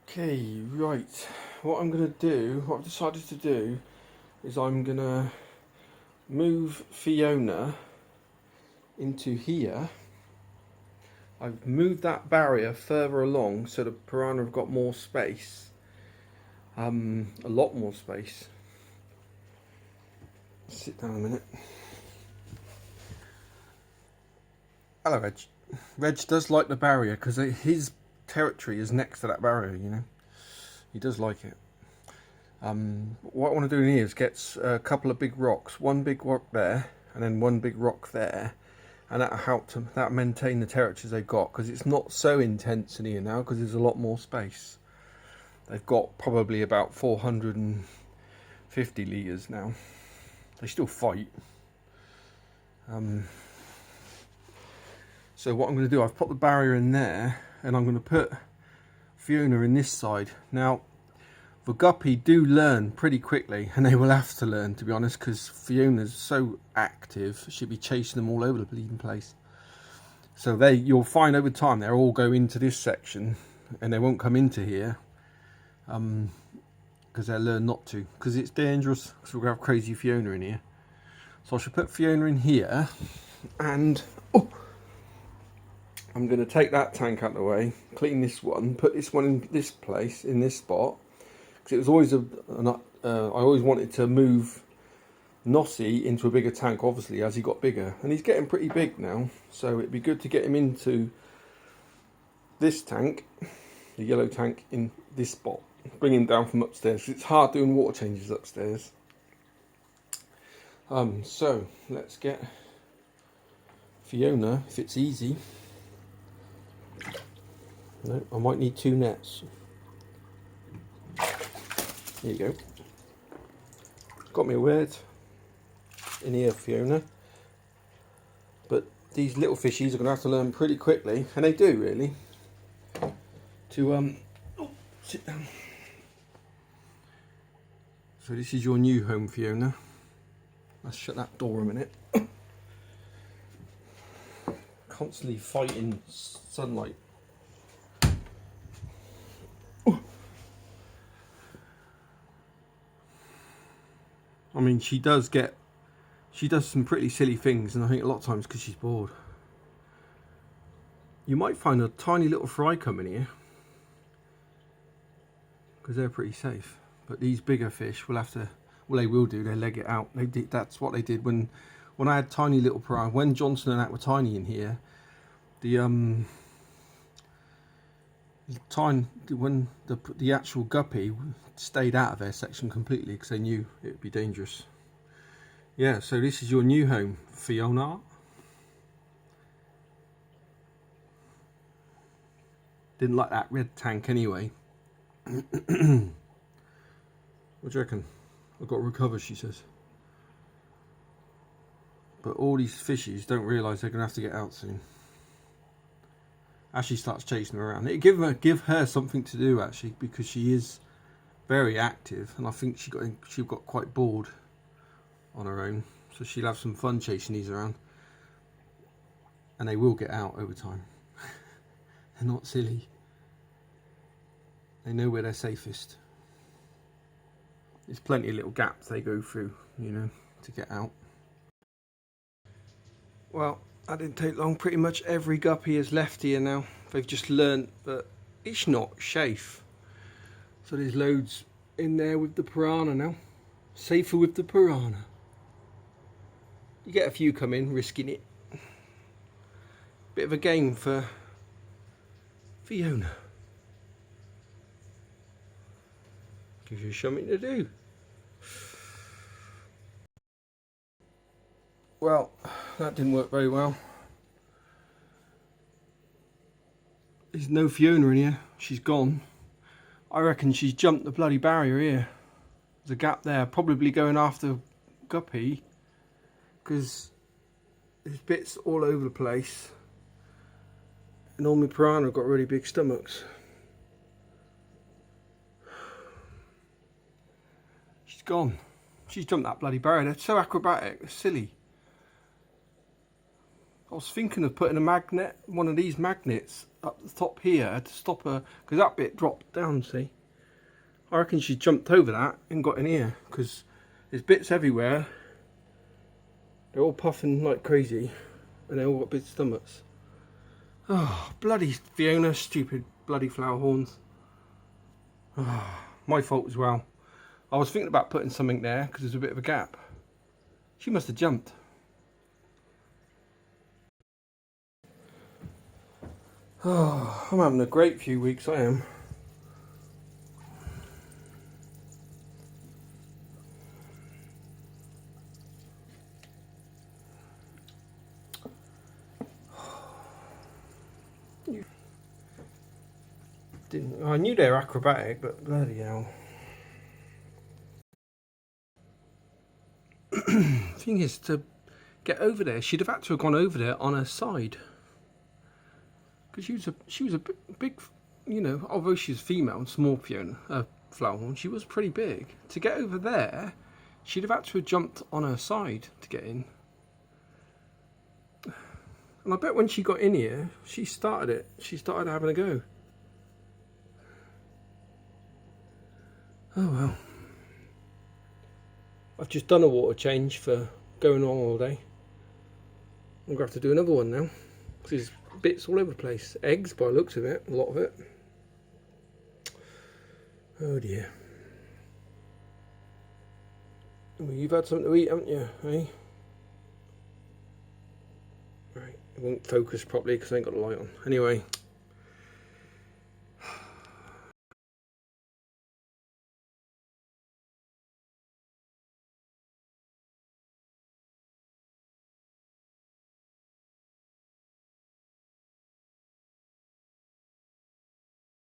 Okay, right. What I've decided to do is I'm going to move Fiona into here. I've moved that barrier further along so the piranha have got more space. A lot more space. Sit down a minute. Hello, Reg. Reg does like the barrier because his territory is next to that barrier, you know. He does like it. What I want to do in here is get a couple of big rocks. One big rock there, and then one big rock there. And that'll help to maintain the territories they've got, because it's not so intense in here now because there's a lot more space. They've got probably about 450 litres now. They still fight. So what I'm going to do, I've put the barrier in there, and I'm going to put Fiona in this side. Now, the guppy do learn pretty quickly, and they will have to learn, to be honest, because Fiona's so active, she'll be chasing them all over the bleeding place. So you'll find over time they'll all go into this section, and they won't come into here, because they'll learn not to, because it's dangerous, because we're going to have crazy Fiona in here. So I should put Fiona in here, and I'm going to take that tank out of the way, clean this one, put this one in this place, in this spot. It was always I always wanted to move Nossi into a bigger tank, obviously, as he got bigger, and he's getting pretty big now, so it'd be good to get him into this tank, the yellow tank, in this spot, bring him down from upstairs. It's hard doing water changes upstairs. So let's get Fiona, if it's easy. No, I might need 2 nets. There you go. Got me a word in here, Fiona. But these little fishies are going to have to learn pretty quickly, and they do really, to sit down. So this is your new home, Fiona. Let's shut that door a minute. Constantly fighting sunlight. I mean, she does some pretty silly things, and I think a lot of times because she's bored. You might find a tiny little fry come in here, because they're pretty safe. But these bigger fish will have to, well, they will do, they leg it out. That's what they did when I had tiny little piranha. When Johnson and that were tiny in here, when the actual guppy stayed out of their section completely because they knew it would be dangerous. Yeah, so this is your new home, Fiona. Didn't like that red tank anyway. What do you reckon? I've got to recover, she says. But all these fishies don't realise they're going to have to get out soon. As she starts chasing them around, it give her something to do, actually, because she is very active, and I think she got quite bored on her own, so she'll have some fun chasing these around, and they will get out over time. They're not silly. They know where they're safest. There's plenty of little gaps they go through, you know, to get out. Well, that didn't take long. Pretty much every guppy has left here now. They've just learnt that it's not safe. So there's loads in there with the piranha now. Safer with the piranha. You get a few come in, risking it. Bit of a game for Fiona. Gives you something to do. Well, that didn't work very well. There's no Fiona in here. She's gone. I reckon she's jumped the bloody barrier here. There's a gap there. Probably going after guppy, because there's bits all over the place. And all my piranha have got really big stomachs. She's gone. She's jumped that bloody barrier. They're so acrobatic. They're silly. I was thinking of putting a magnet, one of these magnets up the top here to stop her, because that bit dropped down, see. I reckon she jumped over that and got in here, because there's bits everywhere. They're all puffing like crazy, and they all got big stomachs. Oh, bloody Fiona, stupid bloody Flowerhorns. Oh, my fault as well. I was thinking about putting something there, because there's a bit of a gap. She must have jumped. Oh, I'm having a great few weeks, I am. I knew they were acrobatic, but bloody hell. Thing is, to get over there, she'd have had to have gone over there on her side. Because she was a big, you know, although she's female and small Fiona, Flowerhorn, she was pretty big. To get over there, she'd have had to have jumped on her side to get in. And I bet when she got in here, she started it. She started having a go. Oh well. I've just done a water change for going on holiday. I'm going to have to do another one now. Because there's bits all over the place. Eggs, by the looks of it, a lot of it. Oh dear. Well, you've had something to eat, haven't you, eh? Right, it won't focus properly because I ain't got the light on. Anyway.